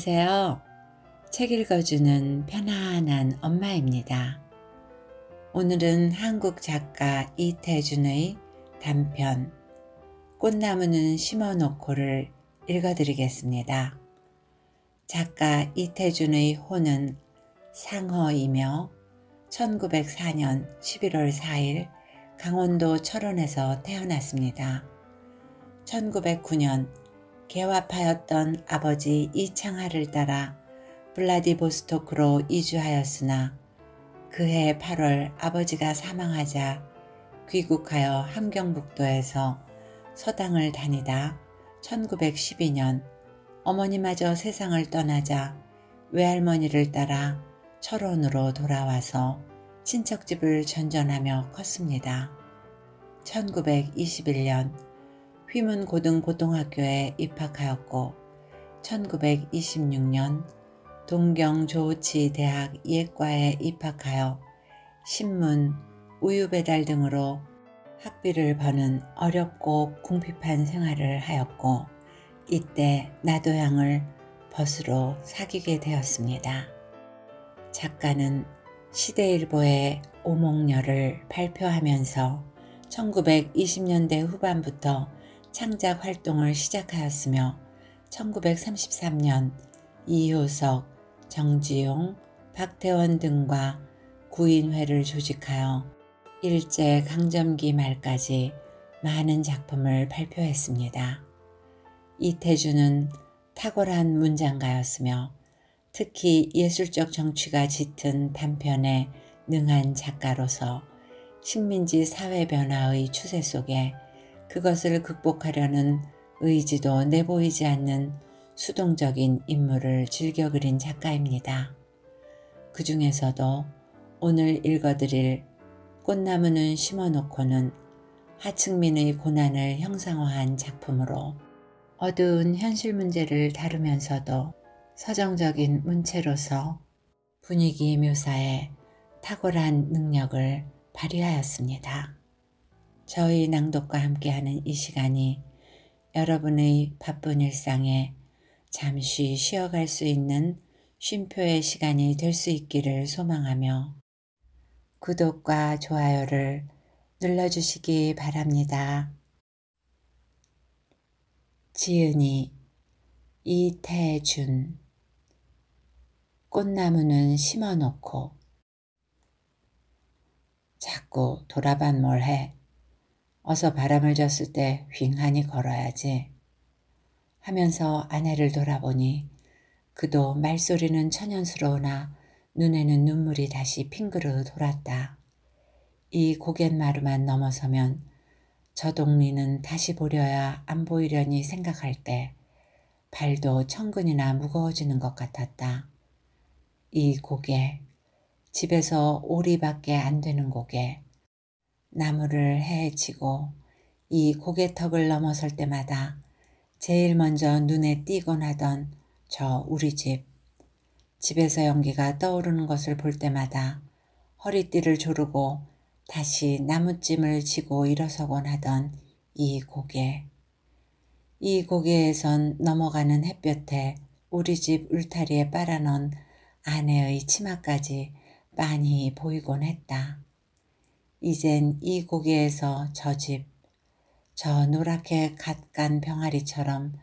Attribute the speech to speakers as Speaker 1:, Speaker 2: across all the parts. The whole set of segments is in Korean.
Speaker 1: 안녕하세요. 책 읽어주는 편안한 엄마입니다. 오늘은 한국 작가 이태준의 단편 꽃나무는 심어놓고를 읽어드리겠습니다. 작가 이태준의 호는 상허이며 1904년 11월 4일 강원도 철원에서 태어났습니다. 1909년 개화파였던 아버지 이창하를 따라 블라디보스토크로 이주하였으나 그해 8월 아버지가 사망하자 귀국하여 함경북도에서 서당을 다니다 1912년 어머니마저 세상을 떠나자 외할머니를 따라 철원으로 돌아와서 친척집을 전전하며 컸습니다. 1921년 휘문고등고등학교에 입학하였고 1926년 동경조치대학 예과에 입학하여 신문, 우유배달 등으로 학비를 버는 어렵고 궁핍한 생활을 하였고 이때 나도양을 벗으로 사귀게 되었습니다. 작가는 시대일보의 오목녀를 발표하면서 1920년대 후반부터 창작 활동을 시작하였으며 1933년 이효석, 정지용, 박태원 등과 구인회를 조직하여 일제강점기 말까지 많은 작품을 발표했습니다. 이태준은 탁월한 문장가였으며 특히 예술적 정취가 짙은 단편에 능한 작가로서 식민지 사회 변화의 추세 속에 그것을 극복하려는 의지도 내보이지 않는 수동적인 인물을 즐겨 그린 작가입니다. 그 중에서도 오늘 읽어드릴 꽃나무는 심어놓고는 하층민의 고난을 형상화한 작품으로 어두운 현실 문제를 다루면서도 서정적인 문체로서 분위기 묘사에 탁월한 능력을 발휘하였습니다. 저희 낭독과 함께하는 이 시간이 여러분의 바쁜 일상에 잠시 쉬어갈 수 있는 쉼표의 시간이 될 수 있기를 소망하며 구독과 좋아요를 눌러주시기 바랍니다. 지은이 이태준 꽃나무는 심어놓고 자꾸 돌아반 뭘 해. 어서 바람을 졌을 때 휑하니 걸어야지 하면서 아내를 돌아보니 그도 말소리는 천연스러우나 눈에는 눈물이 다시 핑그르 돌았다. 이 고갯마루만 넘어서면 저 동리는 다시 보려야 안 보이려니 생각할 때 발도 천근이나 무거워지는 것 같았다. 이 고개, 집에서 오리밖에 안 되는 고개, 나무를 헤치고 이 고개턱을 넘어설 때마다 제일 먼저 눈에 띄곤 하던 저 우리 집에서 연기가 떠오르는 것을 볼 때마다 허리띠를 조르고 다시 나무찜을 지고 일어서곤 하던 이 고개. 이 고개에선 넘어가는 햇볕에 우리 집 울타리에 빨아넣은 아내의 치마까지 빤히 보이곤 했다. 이젠 이 고개에서 저 집, 저 노랗게 갓 간 병아리처럼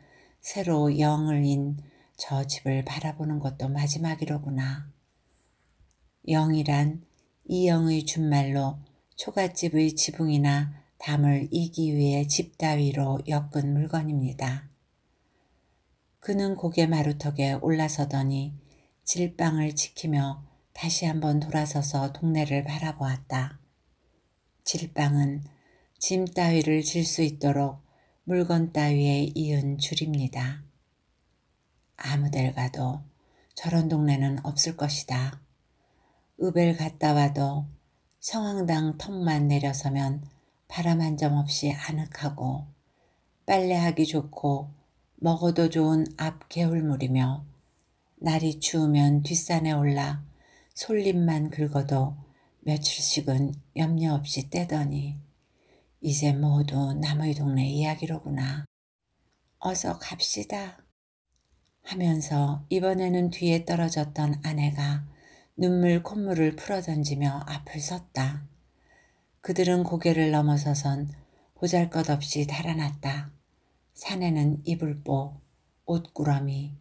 Speaker 1: 새로 영을 인 저 집을 바라보는 것도 마지막이로구나. 영이란 이 영의 준말로 초가집의 지붕이나 담을 이기 위해 집 따위로 엮은 물건입니다. 그는 고개 마루턱에 올라서더니 질방을 지키며 다시 한번 돌아서서 동네를 바라보았다. 질방은 짐 따위를 질 수 있도록 물건 따위에 이은 줄입니다. 아무데를 가도 저런 동네는 없을 것이다. 읍을 갔다 와도 성황당 턱만 내려서면 바람 한 점 없이 아늑하고 빨래하기 좋고 먹어도 좋은 앞 개울물이며 날이 추우면 뒷산에 올라 솔잎만 긁어도 며칠씩은 염려 없이 떼더니 이제 모두 남의 동네 이야기로구나. 어서 갑시다. 하면서 이번에는 뒤에 떨어졌던 아내가 눈물 콧물을 풀어던지며 앞을 섰다. 그들은 고개를 넘어서선 보잘것없이 달아났다. 산에는 이불보, 옷구러미,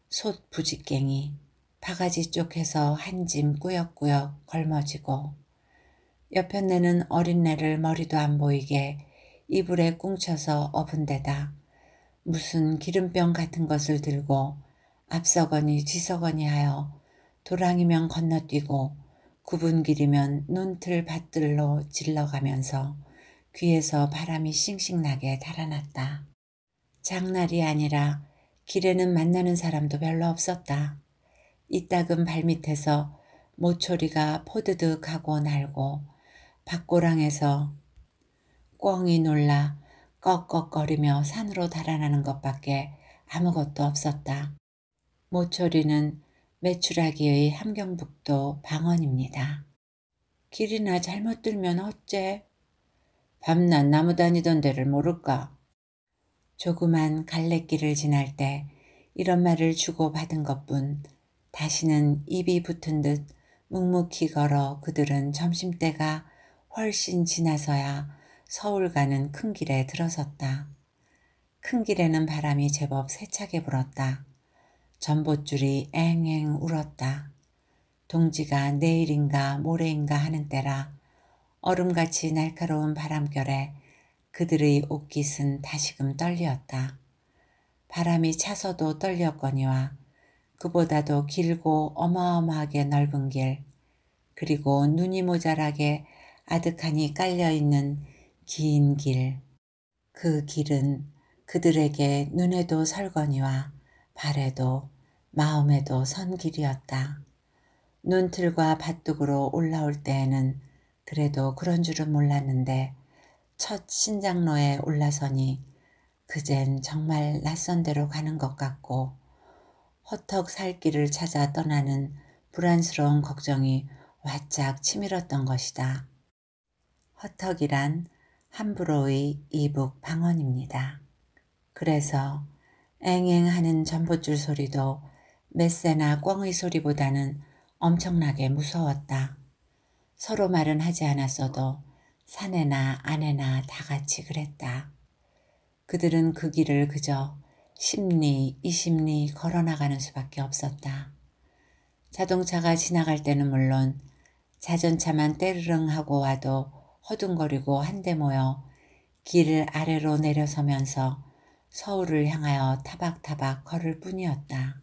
Speaker 1: 솥 부직갱이, 바가지 쪽에서 한 짐 꾸역꾸역 걸머지고 여편네는 어린애를 머리도 안 보이게 이불에 꿍쳐서 업은 데다 무슨 기름병 같은 것을 들고 앞서거니 뒤서거니 하여 도랑이면 건너뛰고 굽은 길이면 논틀 밭들로 질러가면서 귀에서 바람이 싱싱나게 달아났다. 장날이 아니라 길에는 만나는 사람도 별로 없었다. 이따금 발밑에서 모초리가 포드득하고 날고 밭고랑에서 꿩이 놀라 꺽꺽거리며 산으로 달아나는 것밖에 아무것도 없었다. 모초리는 메추라기의 함경북도 방언입니다. 길이나 잘못 들면 어째? 밤낮 나무 다니던 데를 모를까? 조그만 갈래길을 지날 때 이런 말을 주고받은 것뿐 다시는 입이 붙은 듯 묵묵히 걸어 그들은 점심때가 훨씬 지나서야 서울 가는 큰 길에 들어섰다. 큰 길에는 바람이 제법 세차게 불었다. 전봇줄이 앵앵 울었다. 동지가 내일인가 모레인가 하는 때라 얼음같이 날카로운 바람결에 그들의 옷깃은 다시금 떨리었다. 바람이 차서도 떨렸거니와 그보다도 길고 어마어마하게 넓은 길, 그리고 눈이 모자라게 아득하니 깔려있는 긴 길. 그 길은 그들에게 눈에도 설거니와 발에도 마음에도 선 길이었다. 논틀과 밭둑으로 올라올 때에는 그래도 그런 줄은 몰랐는데 첫 신장로에 올라서니 그젠 정말 낯선 데로 가는 것 같고 허턱 살 길을 찾아 떠나는 불안스러운 걱정이 활짝 치밀었던 것이다. 허턱이란 함부로의 이북 방언입니다. 그래서 앵앵하는 전봇줄 소리도 맷새나 꿩의 소리보다는 엄청나게 무서웠다. 서로 말은 하지 않았어도 사내나 아내나 다 같이 그랬다. 그들은 그 길을 그저 10리, 20리 걸어나가는 수밖에 없었다. 자동차가 지나갈 때는 물론 자전차만 때르릉 하고 와도 허둥거리고 한데 모여 길 아래로 내려서면서 서울을 향하여 타박타박 걸을 뿐이었다.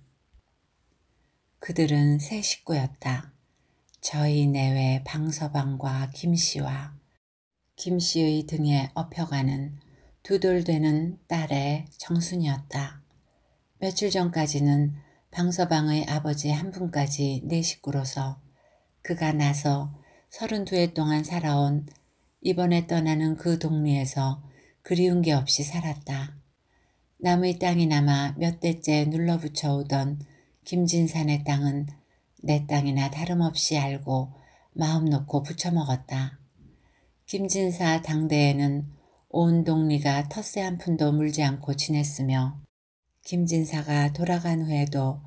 Speaker 1: 그들은 세 식구였다. 저희 내외 방서방과 김씨와 김씨의 등에 업혀가는 두 돌 되는 딸의 정순이었다. 며칠 전까지는 방서방의 아버지 한 분까지 네 식구로서 그가 나서 32해 동안 살아온 이번에 떠나는 그 동리에서 그리운 게 없이 살았다. 남의 땅이 남아 몇 대째 눌러붙여 오던 김진산의 땅은 내 땅이나 다름없이 알고 마음 놓고 부쳐먹었다. 김진사 당대에는 온 동리가 텃세 한 푼도 물지 않고 지냈으며 김진사가 돌아간 후에도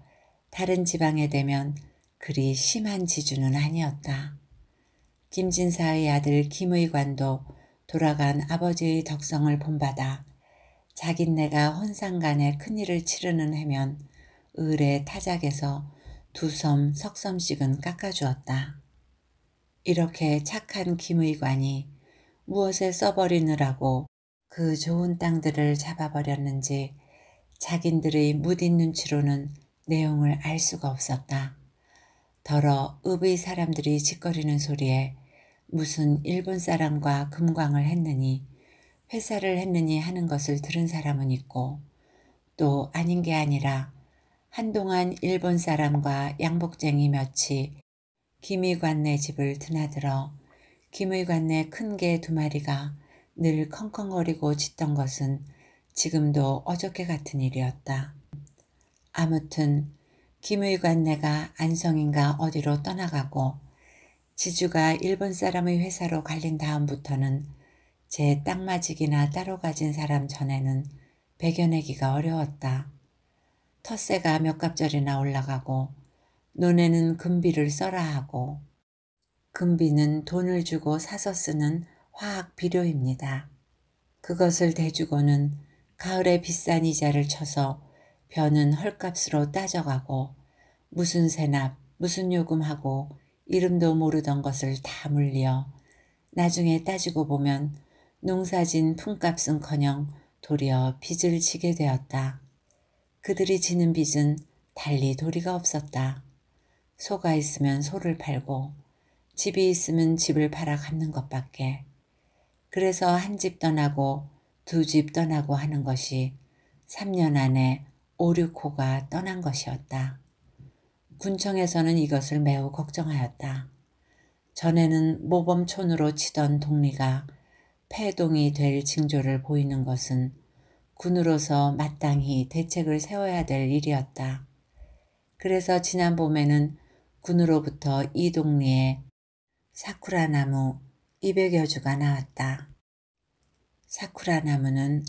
Speaker 1: 다른 지방에 대면 그리 심한 지주는 아니었다. 김진사의 아들 김의관도 돌아간 아버지의 덕성을 본받아 자긴네가 혼상간에 큰일을 치르는 해면 을의 타작에서 2섬, 석섬씩은 깎아주었다. 이렇게 착한 김의관이 무엇에 써버리느라고 그 좋은 땅들을 잡아버렸는지 자긴들의 무딘 눈치로는 내용을 알 수가 없었다. 더러 읍의 사람들이 짓거리는 소리에 무슨 일본 사람과 금광을 했느니 회사를 했느니 하는 것을 들은 사람은 있고 또 아닌 게 아니라 한동안 일본 사람과 양복쟁이 몇이 김의관네 집을 드나들어 김의관네 큰 개 2마리가 늘 컹컹거리고 짖던 것은 지금도 어저께 같은 일이었다. 아무튼 김의관네가 안성인가 어디로 떠나가고 지주가 일본 사람의 회사로 갈린 다음부터는 제 땅마직이나 따로 가진 사람 전에는 배겨내기가 어려웠다. 텃새가 몇 갑절이나 올라가고 논에는 금비를 써라 하고 금비는 돈을 주고 사서 쓰는 화학 비료입니다. 그것을 대주고는 가을에 비싼 이자를 쳐서 벼는 헐값으로 따져가고 무슨 세납, 무슨 요금하고 이름도 모르던 것을 다 물려 나중에 따지고 보면 농사진 품값은커녕 도리어 빚을 지게 되었다. 그들이 지는 빚은 달리 도리가 없었다. 소가 있으면 소를 팔고 집이 있으면 집을 팔아 갚는 것밖에. 그래서 한 집 떠나고 두 집 떠나고 하는 것이 3년 안에 5, 6호가 떠난 것이었다. 군청에서는 이것을 매우 걱정하였다. 전에는 모범촌으로 치던 동리가 폐동이 될 징조를 보이는 것은 군으로서 마땅히 대책을 세워야 될 일이었다. 그래서 지난 봄에는 군으로부터 이 동리에 사쿠라 나무 200여 주가 나왔다. 사쿠라 나무는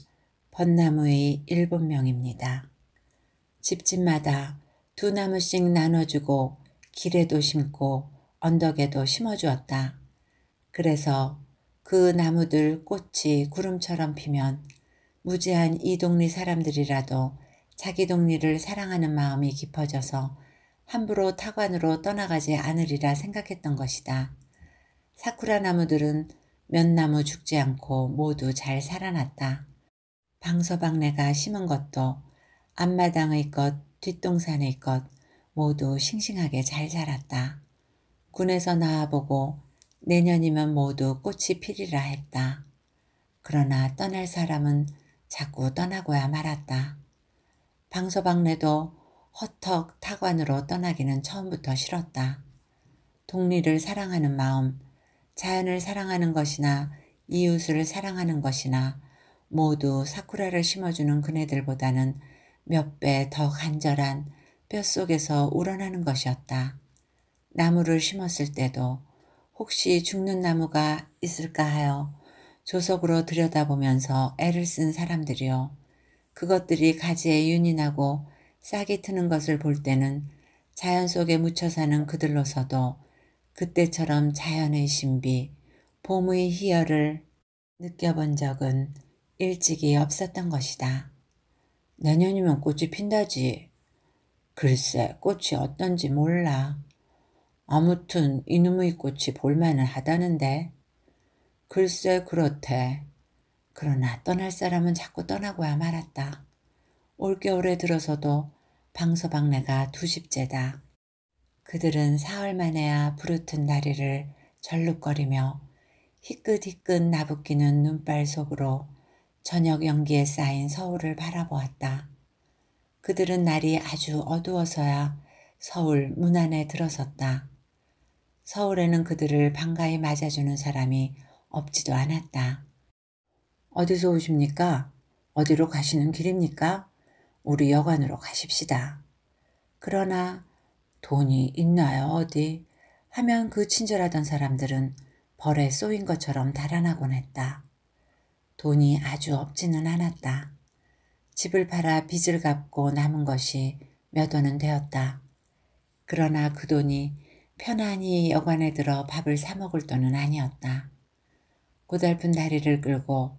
Speaker 1: 벚나무의 일본명입니다. 집집마다 2나무씩 나눠주고 길에도 심고 언덕에도 심어주었다. 그래서 그 나무들 꽃이 구름처럼 피면 무지한 이 동리 사람들이라도 자기 동리를 사랑하는 마음이 깊어져서 함부로 타관으로 떠나가지 않으리라 생각했던 것이다. 사쿠라 나무들은 몇 나무 죽지 않고 모두 잘 살아났다. 방서방내가 심은 것도 앞마당의 것, 뒷동산의 것 모두 싱싱하게 잘 자랐다. 군에서 나와보고 내년이면 모두 꽃이 피리라 했다. 그러나 떠날 사람은 자꾸 떠나고야 말았다. 방서방내도 헛턱 타관으로 떠나기는 처음부터 싫었다. 동리를 사랑하는 마음, 자연을 사랑하는 것이나 이웃을 사랑하는 것이나 모두 사쿠라를 심어주는 그네들보다는 몇 배 더 간절한 뼛속에서 우러나는 것이었다. 나무를 심었을 때도 혹시 죽는 나무가 있을까 하여 조석으로 들여다보면서 애를 쓴 사람들이요. 그것들이 가지에 윤이 나고 싹이 트는 것을 볼 때는 자연 속에 묻혀 사는 그들로서도 그때처럼 자연의 신비, 봄의 희열을 느껴본 적은 일찍이 없었던 것이다. 내년이면 꽃이 핀다지. 글쎄 꽃이 어떤지 몰라. 아무튼 이놈의 꽃이 볼만은 하다는데. 글쎄 그렇대. 그러나 떠날 사람은 자꾸 떠나고야 말았다. 올겨울에 들어서도 방서방내가 2집째다. 그들은 사흘 만에야 부르튼 다리를 절룩거리며 희끗희끗 나붓기는 눈발 속으로 저녁 연기에 쌓인 서울을 바라보았다. 그들은 날이 아주 어두워서야 서울 문 안에 들어섰다. 서울에는 그들을 반가이 맞아주는 사람이 없지도 않았다. 어디서 오십니까? 어디로 가시는 길입니까? 우리 여관으로 가십시다. 그러나 돈이 있나요 어디? 하면 그 친절하던 사람들은 벌에 쏘인 것처럼 달아나곤 했다. 돈이 아주 없지는 않았다. 집을 팔아 빚을 갚고 남은 것이 몇 원은 되었다. 그러나 그 돈이 편안히 여관에 들어 밥을 사 먹을 돈은 아니었다. 고달픈 다리를 끌고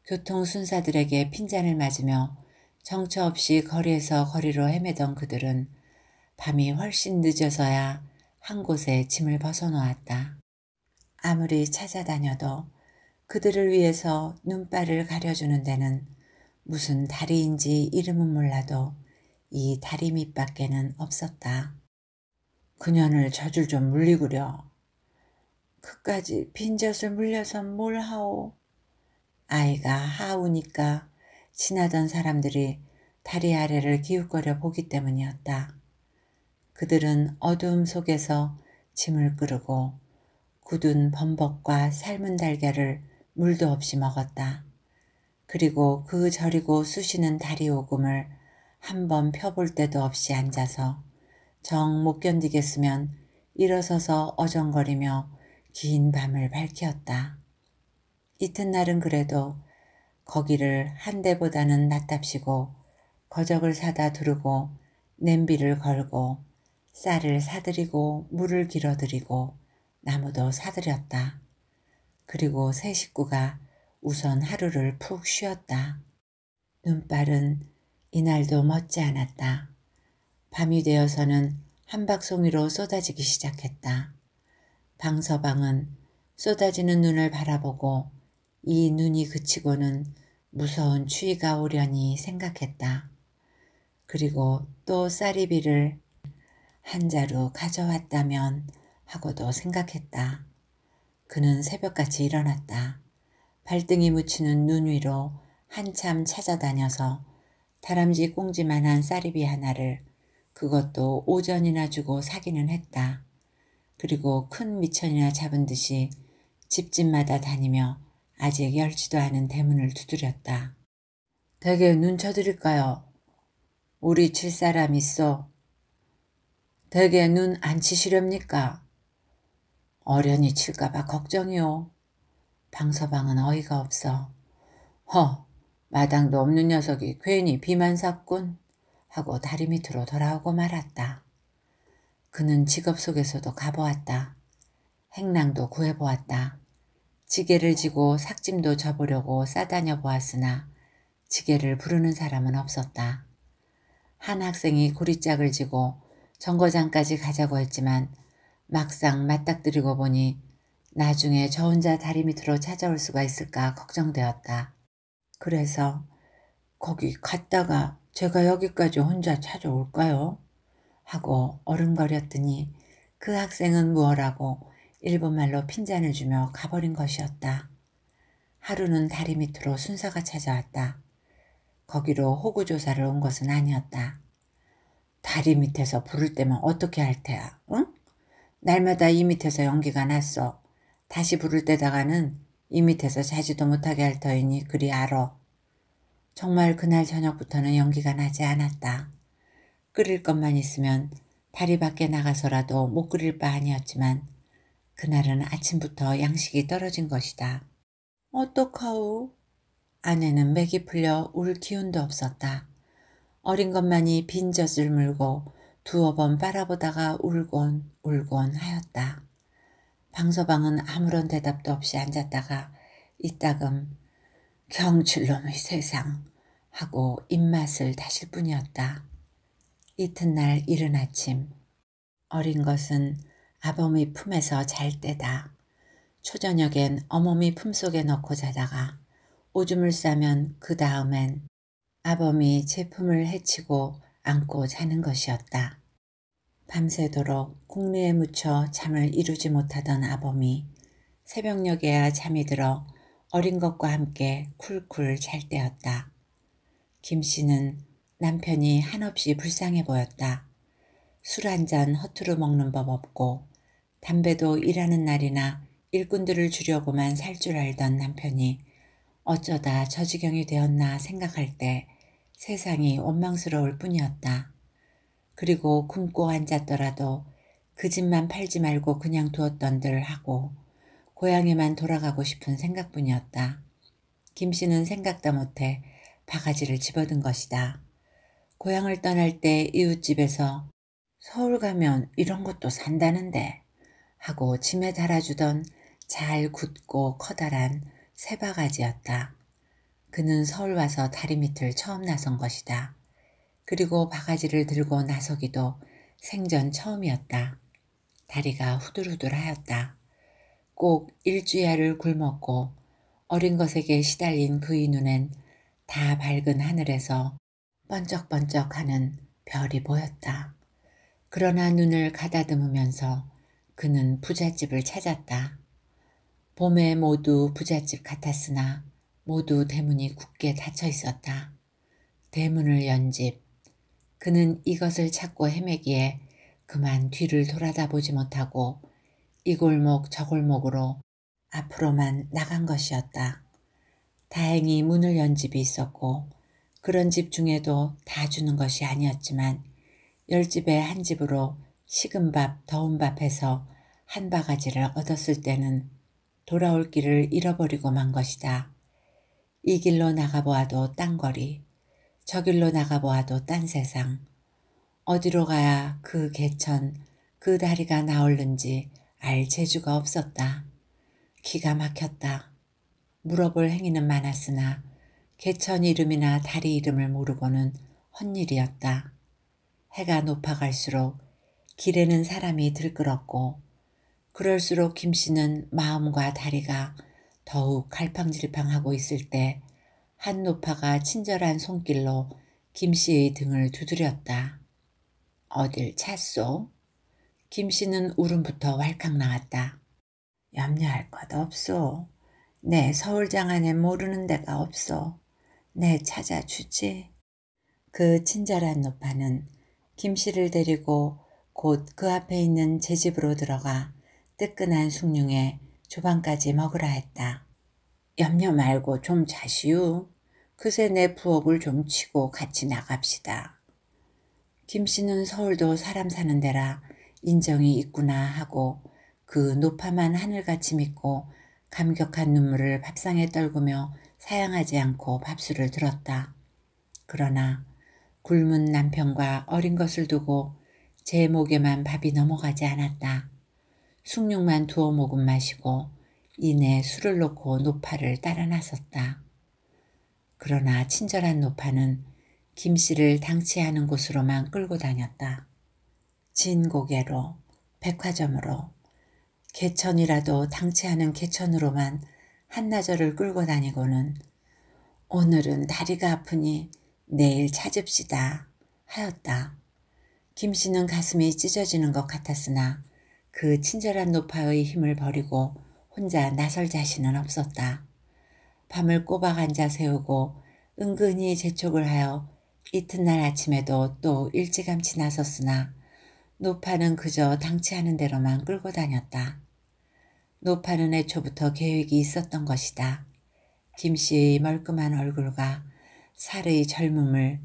Speaker 1: 교통순사들에게 핀잔을 맞으며 정처 없이 거리에서 거리로 헤매던 그들은 밤이 훨씬 늦어서야 한 곳에 짐을 벗어놓았다. 아무리 찾아다녀도 그들을 위해서 눈발을 가려주는 데는 무슨 다리인지 이름은 몰라도 이 다리 밑밖에는 없었다. 그년을 젖을 좀 물리구려. 그까지 빈젖을 물려선 뭘 하오. 아이가 하우니까 지나던 사람들이 다리 아래를 기웃거려 보기 때문이었다. 그들은 어두움 속에서 짐을 끌고 굳은 범벅과 삶은 달걀을 물도 없이 먹었다. 그리고 그 저리고 쑤시는 다리 오금을 한번 펴볼 때도 없이 앉아서 정 못 견디겠으면 일어서서 어정거리며 긴 밤을 밝히었다. 이튿날은 그래도 거기를 한 대보다는 낫답시고 거적을 사다 두르고 냄비를 걸고 쌀을 사들이고 물을 길어들이고 나무도 사들였다. 그리고 세 식구가 우선 하루를 푹 쉬었다. 눈발은 이날도 멎지 않았다. 밤이 되어서는 한박송이로 쏟아지기 시작했다. 방서방은 쏟아지는 눈을 바라보고 이 눈이 그치고는 무서운 추위가 오려니 생각했다. 그리고 또 쌀이비를 한 자루 가져왔다면 하고도 생각했다. 그는 새벽같이 일어났다. 발등이 묻히는 눈 위로 한참 찾아다녀서 다람쥐 꽁지만한 쌀이비 하나를 그것도 오전이나 주고 사기는 했다. 그리고 큰 미천이나 잡은 듯이 집집마다 다니며 아직 열지도 않은 대문을 두드렸다. 댁에 눈 쳐드릴까요? 우리 칠 사람 있어. 댁에 눈 안 치시렵니까? 어련히 칠까봐 걱정이오. 방서방은 어이가 없어. 마당도 없는 녀석이 괜히 비만 샀군 하고 다리 밑으로 돌아오고 말았다. 그는 직업 속에서도 가보았다. 행랑도 구해보았다. 지게를 지고 삭짐도 져보려고 싸다녀 보았으나 지게를 부르는 사람은 없었다. 한 학생이 고리짝을 지고 정거장까지 가자고 했지만 막상 맞닥뜨리고 보니 나중에 저 혼자 다리 밑으로 찾아올 수가 있을까 걱정되었다. 그래서 거기 갔다가 제가 여기까지 혼자 찾아올까요? 하고 어른거렸더니 그 학생은 무엇라고 일본말로 핀잔을 주며 가버린 것이었다. 하루는 다리 밑으로 순서가 찾아왔다. 거기로 호구조사를 온 것은 아니었다. 다리 밑에서 부를 때면 어떻게 할 테야, 응? 날마다 이 밑에서 연기가 났어. 다시 부를 때다가는 이 밑에서 자지도 못하게 할 터이니 그리 알어. 정말 그날 저녁부터는 연기가 나지 않았다. 끓일 것만 있으면 다리 밖에 나가서라도 못 끓일 바 아니었지만 그날은 아침부터 양식이 떨어진 것이다. 어떡하오? 아내는 맥이 풀려 울 기운도 없었다. 어린 것만이 빈 젖을 물고 두어 번 빨아보다가 울곤 울곤 하였다. 방서방은 아무런 대답도 없이 앉았다가 이따금 경칠놈의 세상 하고 입맛을 다실 뿐이었다. 이튿날 이른 아침 어린 것은 아범이 품에서 잘 때다. 초저녁엔 어머니 품속에 넣고 자다가 오줌을 싸면 그 다음엔 아범이 제 품을 헤치고 안고 자는 것이었다. 밤새도록 궁리에 묻혀 잠을 이루지 못하던 아범이 새벽녘에야 잠이 들어 어린 것과 함께 쿨쿨 잘 때였다. 김씨는 남편이 한없이 불쌍해 보였다. 술 한 잔 허투루 먹는 법 없고 담배도 일하는 날이나 일꾼들을 주려고만 살 줄 알던 남편이 어쩌다 저 지경이 되었나 생각할 때 세상이 원망스러울 뿐이었다. 그리고 굶고 앉았더라도 그 집만 팔지 말고 그냥 두었던들 하고 고향에만 돌아가고 싶은 생각뿐이었다. 김씨는 생각도 못해 바가지를 집어든 것이다. 고향을 떠날 때 이웃집에서 서울 가면 이런 것도 산다는데 하고 짐에 달아주던 잘 굳고 커다란 새바가지였다. 그는 서울 와서 다리 밑을 처음 나선 것이다. 그리고 바가지를 들고 나서기도 생전 처음이었다. 다리가 후들후들하였다. 꼭 일주야를 굶었고 어린 것에게 시달린 그의 눈엔 다 밝은 하늘에서 번쩍번쩍하는 별이 보였다. 그러나 눈을 가다듬으면서 그는 부잣집을 찾았다. 봄에 모두 부잣집 같았으나 모두 대문이 굳게 닫혀 있었다. 대문을 연 집. 그는 이것을 찾고 헤매기에 그만 뒤를 돌아다 보지 못하고 이 골목 저 골목으로 앞으로만 나간 것이었다. 다행히 문을 연 집이 있었고 그런 집 중에도 다 주는 것이 아니었지만 10집에 한 집으로 식은 밥 더운 밥 해서 한 바가지를 얻었을 때는 돌아올 길을 잃어버리고 만 것이다. 이 길로 나가보아도 딴 거리, 저 길로 나가보아도 딴 세상, 어디로 가야 그 개천, 그 다리가 나올는지 알 재주가 없었다. 기가 막혔다. 물어볼 행위는 많았으나 개천 이름이나 다리 이름을 모르고는 헛일이었다. 해가 높아갈수록 길에는 사람이 들끓었고 그럴수록 김씨는 마음과 다리가 더욱 갈팡질팡하고 있을 때 한 노파가 친절한 손길로 김씨의 등을 두드렸다. 어딜 찼소? 김씨는 울음부터 왈칵 나왔다. 염려할 것 없소. 내 서울장안에 모르는 데가 없소. 내 찾아주지. 그 친절한 노파는 김씨를 데리고 곧 그 앞에 있는 제 집으로 들어가 뜨끈한 숭늉에 조방까지 먹으라 했다. 염려 말고 좀 자시우. 그새 내 부엌을 좀 치고 같이 나갑시다. 김씨는 서울도 사람 사는 데라 인정이 있구나 하고 그 노파만 하늘같이 믿고 감격한 눈물을 밥상에 떨구며 사양하지 않고 밥술을 들었다. 그러나 굶은 남편과 어린 것을 두고 제 목에만 밥이 넘어가지 않았다. 숭늉만 2모금 마시고 이내 술을 놓고 노파를 따라 나섰다. 그러나 친절한 노파는 김씨를 당치하는 곳으로만 끌고 다녔다. 진고개로, 백화점으로, 개천이라도 당치하는 개천으로만 한나절을 끌고 다니고는 오늘은 다리가 아프니 내일 찾읍시다 하였다. 김씨는 가슴이 찢어지는 것 같았으나 그 친절한 노파의 힘을 버리고 혼자 나설 자신은 없었다. 밤을 꼬박 앉아 세우고 은근히 재촉을 하여 이튿날 아침에도 또 일찌감치 나섰으나 노파는 그저 당치하는 대로만 끌고 다녔다. 노파는 애초부터 계획이 있었던 것이다. 김씨의 멀끔한 얼굴과 살의 젊음을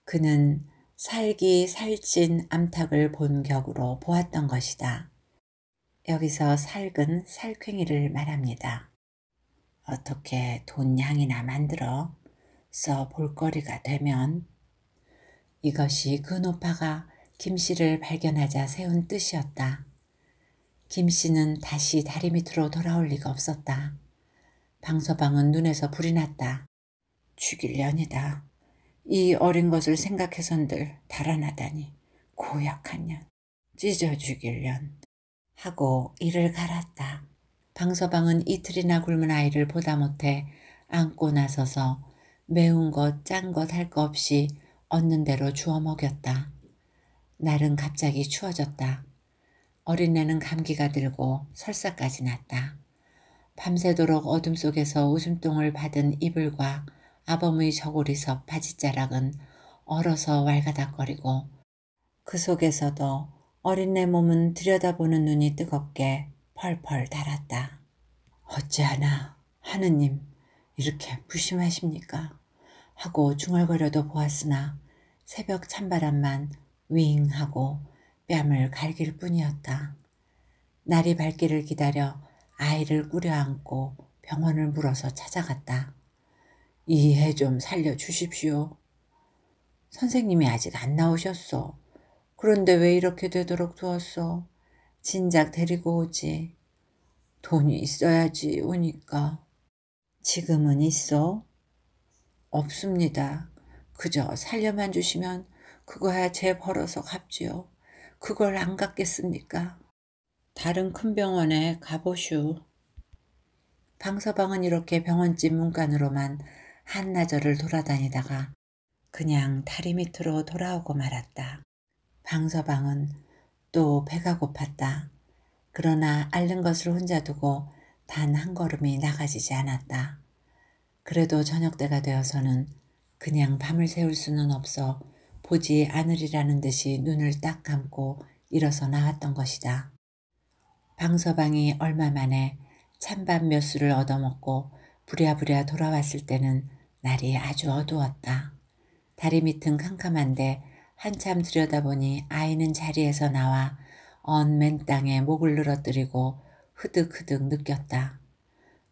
Speaker 1: 그는 살기 살찐 암탉을 본 격으로 보았던 것이다. 여기서 살근 살쾡이를 말합니다. 어떻게 돈 양이나 만들어 써 볼거리가 되면 이것이 그 노파가 김씨를 발견하자 세운 뜻이었다. 김씨는 다시 다리 밑으로 돌아올 리가 없었다. 방서방은 눈에서 불이 났다. 죽일 년이다. 이 어린 것을 생각해선들 달아나다니 고약한 년. 찢어 죽일 년. 하고 이를 갈았다. 방서방은 이틀이나 굶은 아이를 보다 못해 안고 나서서 매운 것, 짠 것 할 거 없이 얻는 대로 주워 먹였다. 날은 갑자기 추워졌다. 어린애는 감기가 들고 설사까지 났다. 밤새도록 어둠 속에서 오줌똥을 받은 이불과 아범의 저고리석 바지자락은 얼어서 왈가닥거리고 그 속에서도 어린애 몸은 들여다보는 눈이 뜨겁게 펄펄 달았다. 어찌하나 하느님 이렇게 무심하십니까? 하고 중얼거려도 보았으나 새벽 찬바람만 윙하고 뺨을 갈길 뿐이었다. 날이 밝기를 기다려 아이를 꾸려안고 병원을 물어서 찾아갔다. 이 애 좀 살려주십시오. 선생님이 아직 안 나오셨소. 그런데 왜 이렇게 되도록 두었소? 진작 데리고 오지. 돈이 있어야지 오니까. 지금은 있어? 없습니다. 그저 살려만 주시면 그거야 제 벌어서 갚지요. 그걸 안 갚겠습니까? 다른 큰 병원에 가보슈. 방서방은 이렇게 병원집 문간으로만 한나절을 돌아다니다가 그냥 다리 밑으로 돌아오고 말았다. 방서방은 또 배가 고팠다. 그러나 앓는 것을 혼자 두고 단 한 걸음이 나가지지 않았다. 그래도 저녁때가 되어서는 그냥 밤을 새울 수는 없어 보지 않으리라는 듯이 눈을 딱 감고 일어서 나왔던 것이다. 방서방이 얼마 만에 찬밥 몇 수를 얻어먹고 부랴부랴 돌아왔을 때는 날이 아주 어두웠다. 다리 밑은 캄캄한데 한참 들여다보니 아이는 자리에서 나와 언 맨 땅에 목을 늘어뜨리고 흐득흐득 느꼈다.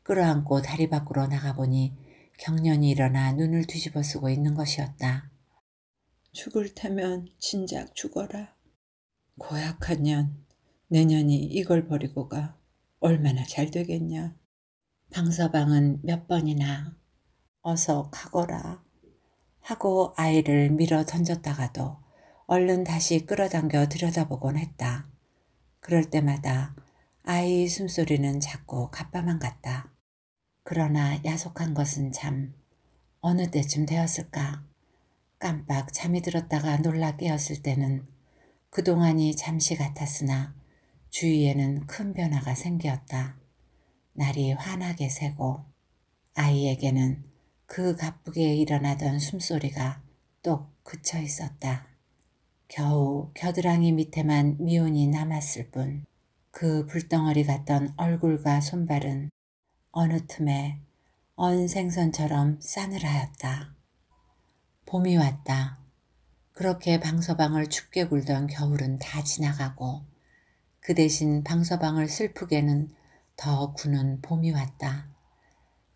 Speaker 1: 끌어안고 다리 밖으로 나가보니 경련이 일어나 눈을 뒤집어 쓰고 있는 것이었다. 죽을 테면 진작 죽어라. 고약한 년, 내년이 이걸 버리고 가 얼마나 잘 되겠냐. 방서방은 몇 번이나 어서 가거라 하고 아이를 밀어 던졌다가도 얼른 다시 끌어당겨 들여다보곤 했다. 그럴 때마다 아이의 숨소리는 자꾸 갑바만 같다. 그러나 야속한 것은 참 어느 때쯤 되었을까. 깜빡 잠이 들었다가 놀라 깨었을 때는 그동안이 잠시 같았으나 주위에는 큰 변화가 생겼다. 날이 환하게 새고 아이에게는 그 가쁘게 일어나던 숨소리가 똑 그쳐 있었다. 겨우 겨드랑이 밑에만 미온이 남았을 뿐 그 불덩어리 같던 얼굴과 손발은 어느 틈에 언 생선처럼 싸늘하였다. 봄이 왔다. 그렇게 방서방을 춥게 굴던 겨울은 다 지나가고 그 대신 방서방을 슬프게는 더 구는 봄이 왔다.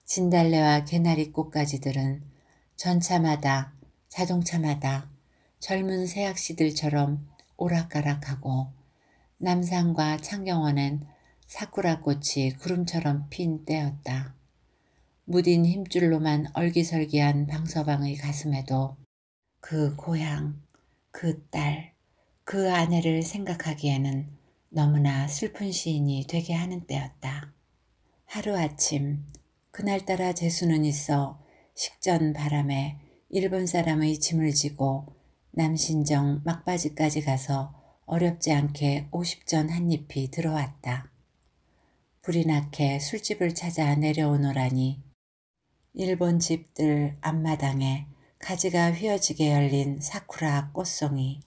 Speaker 1: 진달래와 개나리 꽃가지들은 전차마다 자동차마다 젊은 새학시들처럼 오락가락하고 남산과 창경원엔 사쿠라 꽃이 구름처럼 핀 때였다. 무딘 힘줄로만 얼기설기한 방서방의 가슴에도 그 고향, 그 딸, 그 아내를 생각하기에는 너무나 슬픈 시인이 되게 하는 때였다. 하루아침 그날따라 재수는 있어 식전 바람에 일본 사람의 짐을 지고 남신정 막바지까지 가서 어렵지 않게 50전 한 잎이 들어왔다. 불이 나게 술집을 찾아 내려오노라니 일본 집들 앞마당에 가지가 휘어지게 열린 사쿠라 꽃송이.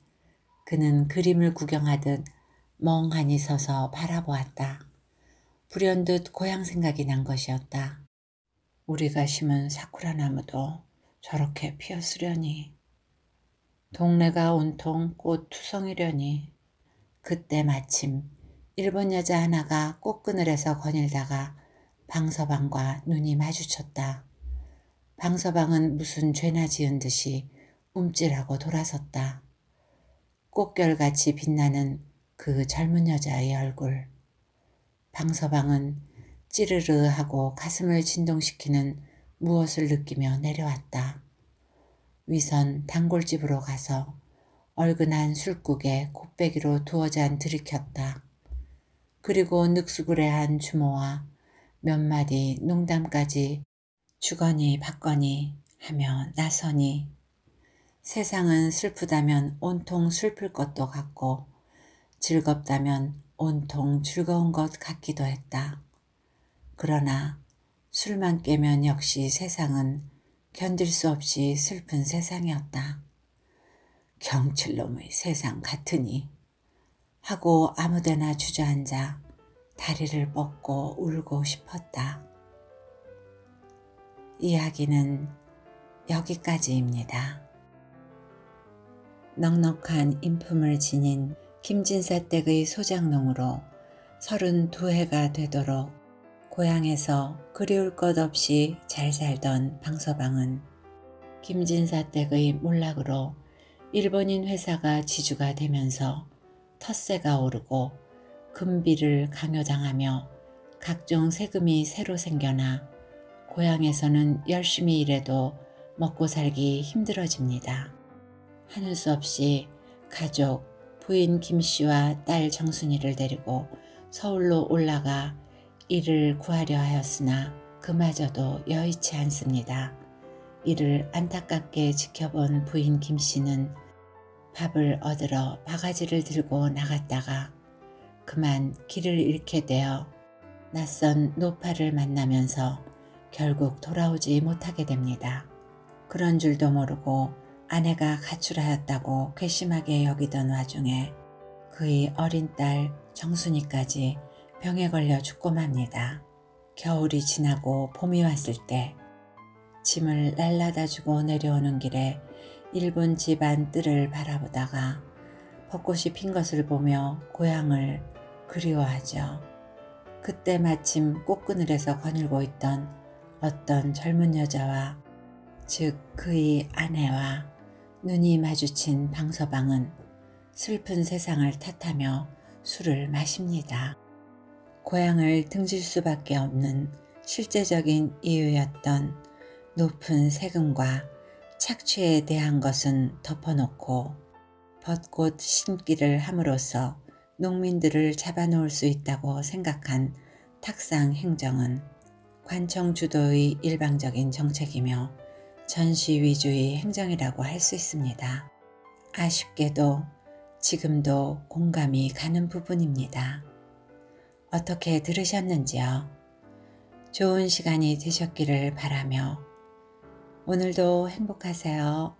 Speaker 1: 그는 그림을 구경하듯 멍하니 서서 바라보았다. 불현듯 고향 생각이 난 것이었다. 우리가 심은 사쿠라 나무도 저렇게 피었으려니. 동네가 온통 꽃 투성이려니. 그때 마침 일본 여자 하나가 꽃그늘에서 거닐다가 방서방과 눈이 마주쳤다. 방서방은 무슨 죄나 지은 듯이 움찔하고 돌아섰다. 꽃결같이 빛나는 그 젊은 여자의 얼굴. 방서방은 찌르르 하고 가슴을 진동시키는 무엇을 느끼며 내려왔다. 위선 단골집으로 가서 얼근한 술국에 곱빼기로 두어 잔 들이켰다. 그리고 늑수구레한 주모와 몇 마디 농담까지 주거니 받거니 하며 나서니 세상은 슬프다면 온통 슬플 것도 같고 즐겁다면 온통 즐거운 것 같기도 했다. 그러나 술만 깨면 역시 세상은 견딜 수 없이 슬픈 세상이었다. 경칠놈의 세상 같으니 하고 아무데나 주저앉아 다리를 뻗고 울고 싶었다. 이야기는 여기까지입니다. 넉넉한 인품을 지닌 김진사댁의 소장농으로 32해가 되도록 고향에서 그리울 것 없이 잘 살던 방서방은 김진사댁의 몰락으로 일본인 회사가 지주가 되면서 텃세가 오르고 금비를 강요당하며 각종 세금이 새로 생겨나 고향에서는 열심히 일해도 먹고 살기 힘들어집니다. 하는 수 없이 가족, 부인 김씨와 딸 정순이를 데리고 서울로 올라가 일을 구하려 하였으나 그마저도 여의치 않습니다. 이를 안타깝게 지켜본 부인 김씨는 밥을 얻으러 바가지를 들고 나갔다가 그만 길을 잃게 되어 낯선 노파를 만나면서 결국 돌아오지 못하게 됩니다. 그런 줄도 모르고 아내가 가출하였다고 괘씸하게 여기던 와중에 그의 어린 딸 정순이까지 병에 걸려 죽고 맙니다. 겨울이 지나고 봄이 왔을 때 짐을 날라다 주고 내려오는 길에 일본 집안 뜰을 바라보다가 벚꽃이 핀 것을 보며 고향을 그리워하죠. 그때 마침 꽃그늘에서 거닐고 있던 어떤 젊은 여자와 즉 그의 아내와 눈이 마주친 방서방은 슬픈 세상을 탓하며 술을 마십니다. 고향을 등질 수밖에 없는 실제적인 이유였던 높은 세금과 착취에 대한 것은 덮어놓고 벚꽃 심기를 함으로써 농민들을 잡아놓을 수 있다고 생각한 탁상 행정은 관청 주도의 일방적인 정책이며 전시 위주의 행정이라고 할 수 있습니다. 아쉽게도 지금도 공감이 가는 부분입니다. 어떻게 들으셨는지요? 좋은 시간이 되셨기를 바라며 오늘도 행복하세요.